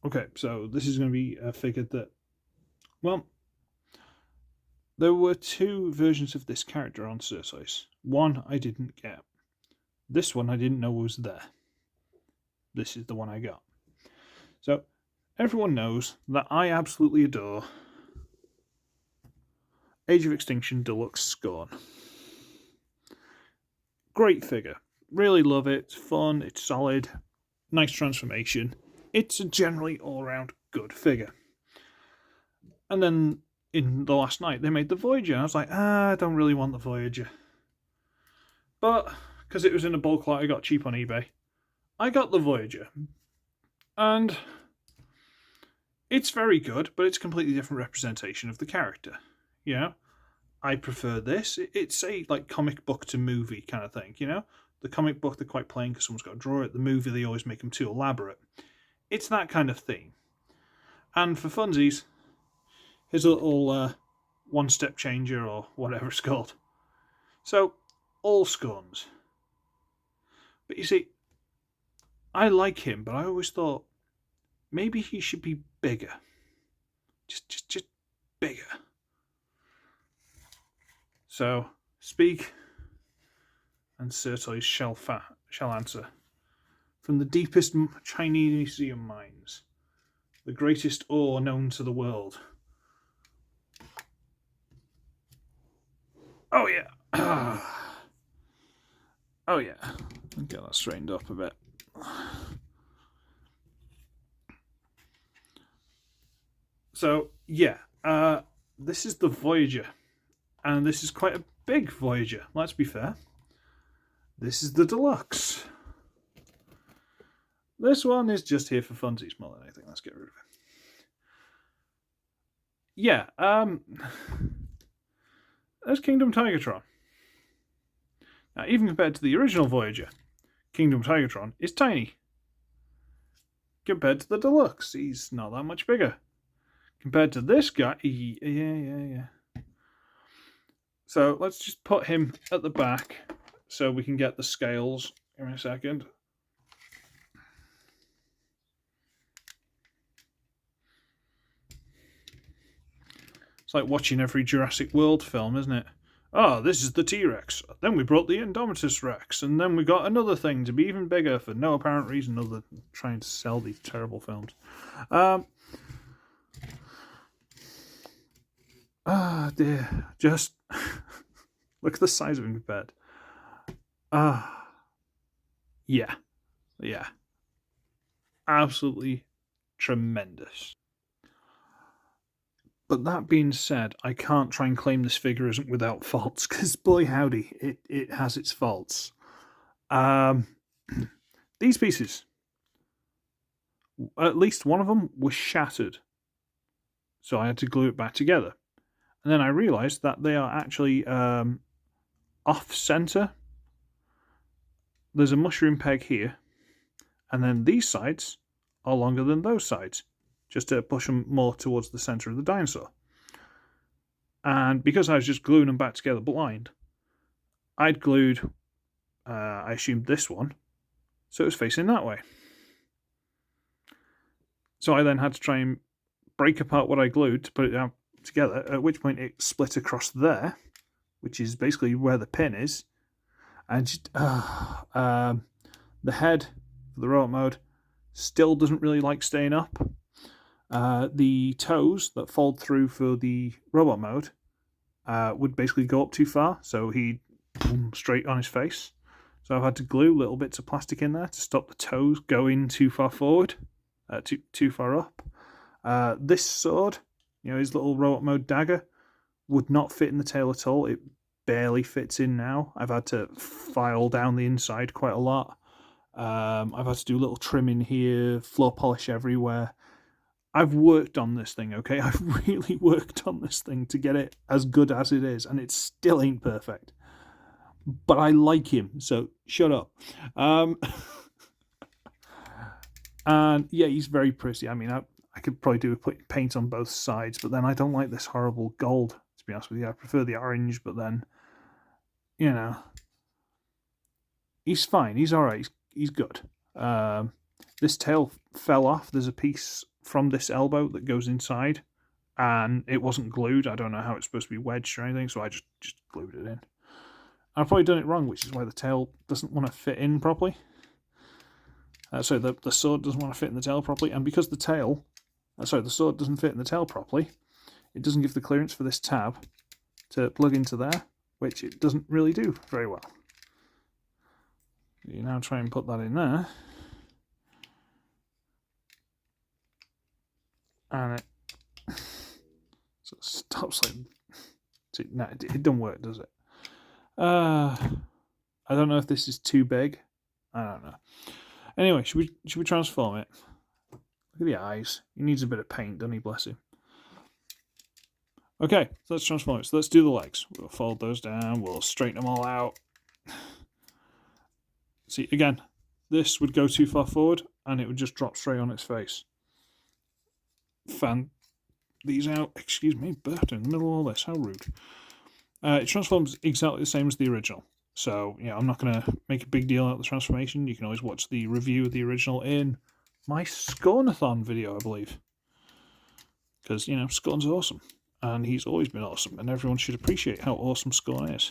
Okay, so this is going to be a figure that, well, there were two versions of this character on SirToys. One I didn't get. This one I didn't know was there. This is the one I got. So, everyone knows that I absolutely adore Age of Extinction Deluxe Scorn. Great figure. Really love it. It's fun, it's solid, nice transformation. It's a generally all-round good figure. And then in the last night they made the Voyager. I was like, I don't really want the Voyager. But because it was in a bulk lot I got cheap on eBay, I got the Voyager. And it's very good, but it's a completely different representation of the character. You know? I prefer this. It's a like comic book to movie kind of thing, you know? The comic book, they're quite plain because someone's got to draw it. The movie, they always make them too elaborate. It's that kind of theme. And for funsies, here's a little one-step changer or whatever it's called. So, all Scorns. But you see, I like him, but I always thought maybe he should be bigger. Just bigger. So, speak, and SirToys shall answer. From the deepest Chinese minds, the greatest ore known to the world. Oh yeah. Oh yeah. I'll get that straightened up a bit. So yeah, this is the Voyager. And this is quite a big Voyager, let's be fair. This is the Deluxe. This one is just here for funsies more than anything. Let's get rid of it. Yeah, there's Kingdom Tigatron. Now, even compared to the original Voyager, Kingdom Tigatron is tiny. Compared to the Deluxe, he's not that much bigger. Compared to this guy, yeah. So let's just put him at the back so we can get the scales in a second. It's like watching every Jurassic World film, isn't it? Oh, this is the T-Rex. Then we brought the Indominus Rex, and then we got another thing to be even bigger for no apparent reason other than trying to sell these terrible films. Dear. Just look at the size of him compared. Yeah. Absolutely tremendous. But that being said, I can't try and claim this figure isn't without faults, because boy howdy, it has its faults. These pieces, at least one of them was shattered. So I had to glue it back together. And then I realised that they are actually off-centre. There's a mushroom peg here. And then these sides are longer than those sides, just to push them more towards the centre of the dinosaur. And because I was just gluing them back together blind, I'd glued, I assumed this one, so it was facing that way. So I then had to try and break apart what I glued to put it down together, at which point it split across there, which is basically where the pin is. And just, the head for the robot mode still doesn't really like staying up. The toes that fold through for the robot mode would basically go up too far, so he'd boom straight on his face. So I've had to glue little bits of plastic in there to stop the toes going too far forward, too far up. This sword, his little robot mode dagger, would not fit in the tail at all. It barely fits in now. I've had to file down the inside quite a lot. I've had to do a little trim in here, floor polish everywhere. I've worked on this thing, okay? I've really worked on this thing to get it as good as it is, and it still ain't perfect. But I like him, so shut up. And yeah, he's very pretty. I mean, I could probably do with paint on both sides, but then I don't like this horrible gold, to be honest with you. I prefer the orange, but then, he's fine. He's all right. He's good. This tail fell off. There's a piece from this elbow that goes inside, and it wasn't glued. I don't know how it's supposed to be wedged or anything, so I just glued it in. I've probably done it wrong, which is why the tail doesn't want to fit in properly. So the sword doesn't want to fit in the tail properly, and because the sword doesn't fit in the tail properly, it doesn't give the clearance for this tab to plug into there, which it doesn't really do very well. You now try and put that in there, and it stops like. See, no, it doesn't work, does it? I don't know if this is too big. I don't know. Anyway, should we transform it? Look at the eyes. He needs a bit of paint, doesn't he? Bless him. Okay, so let's transform it. So let's do the legs. We'll fold those down. We'll straighten them all out. See, again, this would go too far forward, and it would just drop straight on its face. Fan these out. Excuse me, burped in the middle of all this. How rude. It transforms exactly the same as the original. So, I'm not going to make a big deal out of the transformation. You can always watch the review of the original in my Scornathon video, I believe. Because, Scorn's awesome. And he's always been awesome. And everyone should appreciate how awesome Scorn is.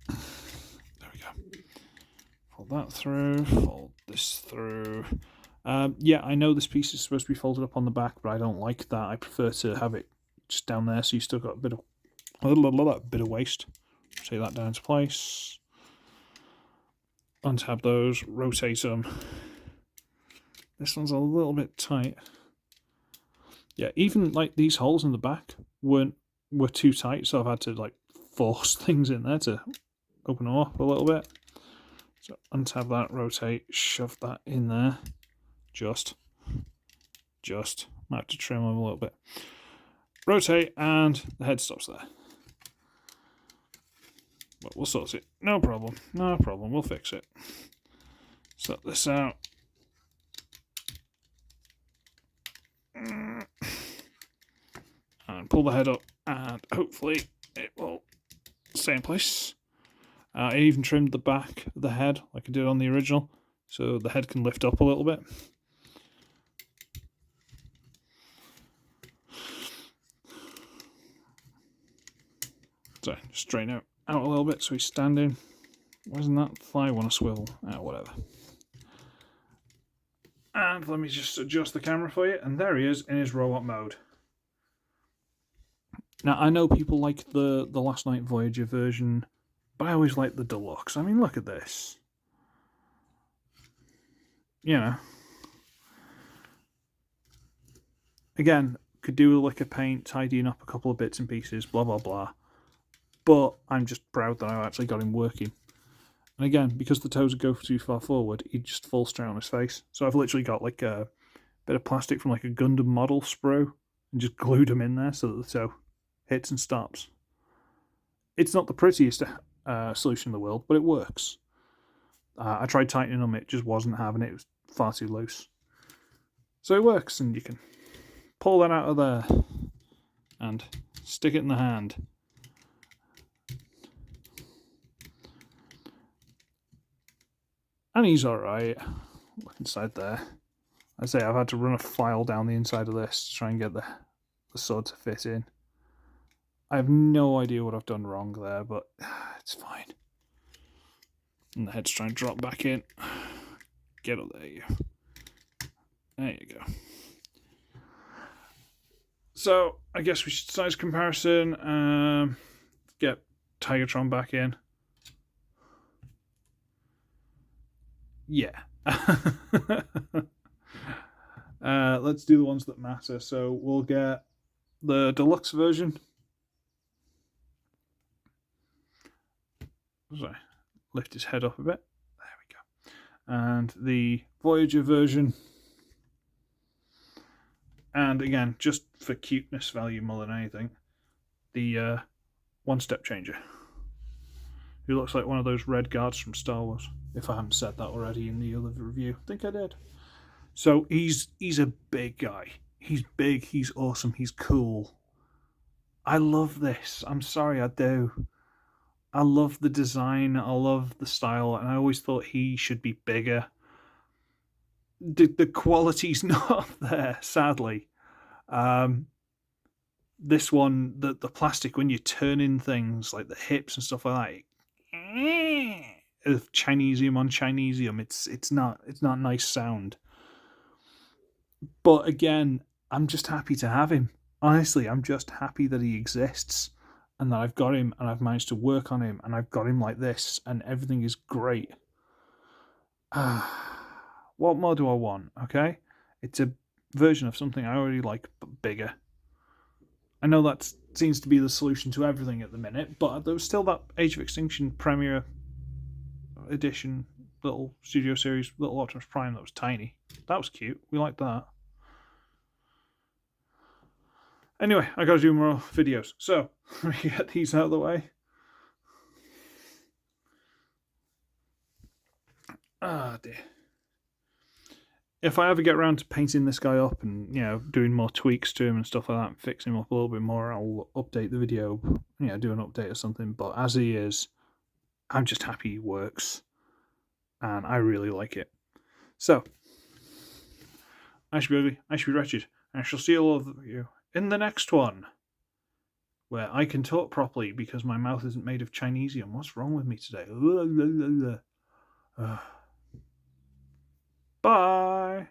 There we go. Fold that through. Fold this through. Yeah, I know this piece is supposed to be folded up on the back, but I don't like that. I prefer to have it just down there, so you still got a bit of waste. Take that down into place. Untab those. Rotate them. This one's a little bit tight. Yeah, even like these holes in the back were too tight, so I've had to like force things in there to open them up a little bit. So untab that, rotate, shove that in there. Just. Might have to trim them a little bit. Rotate, and the head stops there. But we'll sort it. No problem. We'll fix it. Sort this out. And pull the head up, and hopefully it will stay in place. I even trimmed the back of the head like I did on the original, so the head can lift up a little bit. So just straighten it out a little bit so he's standing. Why doesn't that thigh want to swivel? Whatever. And let me just adjust the camera for you, and there he is in his robot mode. Now, I know people like the Last Night Voyager version, but I always like the deluxe. I mean, look at this. Again, could do with a lick of paint, tidying up a couple of bits and pieces, blah, blah, blah. But I'm just proud that I actually got him working. And again, because the toes go too far forward, he just falls straight on his face. So I've literally got like a bit of plastic from like a Gundam model sprue and just glued them in there so that the toe hits and stops. It's not the prettiest solution in the world, but it works. I tried tightening them, it just wasn't having it. It was far too loose. So it works, and you can pull that out of there and stick it in the hand. And he's alright. Look inside there. I say I've had to run a file down the inside of this to try and get the sword to fit in. I have no idea what I've done wrong there, but it's fine. And the head's trying to drop back in. Get up there, you. There you go. So, I guess we should size comparison. Get Tigertron back in. Yeah. Let's do the ones that matter. So, we'll get the deluxe version. Sorry, lift his head up a bit. There we go. And the Voyager version. And again, just for cuteness value more than anything, the one-step changer, who looks like one of those red guards from Star Wars. If I haven't said that already in the other review, I think I did. So he's a big guy. He's big. He's awesome. He's cool. I love this. I'm sorry, I do. I love the design, I love the style, and I always thought he should be bigger. the quality's not there, sadly. This one, the plastic, when you turn in things like the hips and stuff like that, of Chinesium on Chinesium, it's not nice sound. But again, I'm just happy to have him. Honestly, I'm just happy that he exists and that I've got him and I've managed to work on him and I've got him like this and everything is great. What more do I want? Okay, it's a version of something I already like, but bigger. I know that seems to be the solution to everything at the minute, but there was still that Age of Extinction Premier Edition little Studio Series little Optimus Prime that was tiny. That was cute. We liked that. Anyway, I gotta do more videos. So, let me get these out of the way. Ah, dear. If I ever get around to painting this guy up and, doing more tweaks to him and stuff like that and fixing him up a little bit more, I'll update the video, do an update or something. But as he is, I'm just happy he works. And I really like it. So, I should be ugly, I should be wretched, and I shall see all of you in the next one, where I can talk properly because my mouth isn't made of Chinesium. What's wrong with me today? Bye.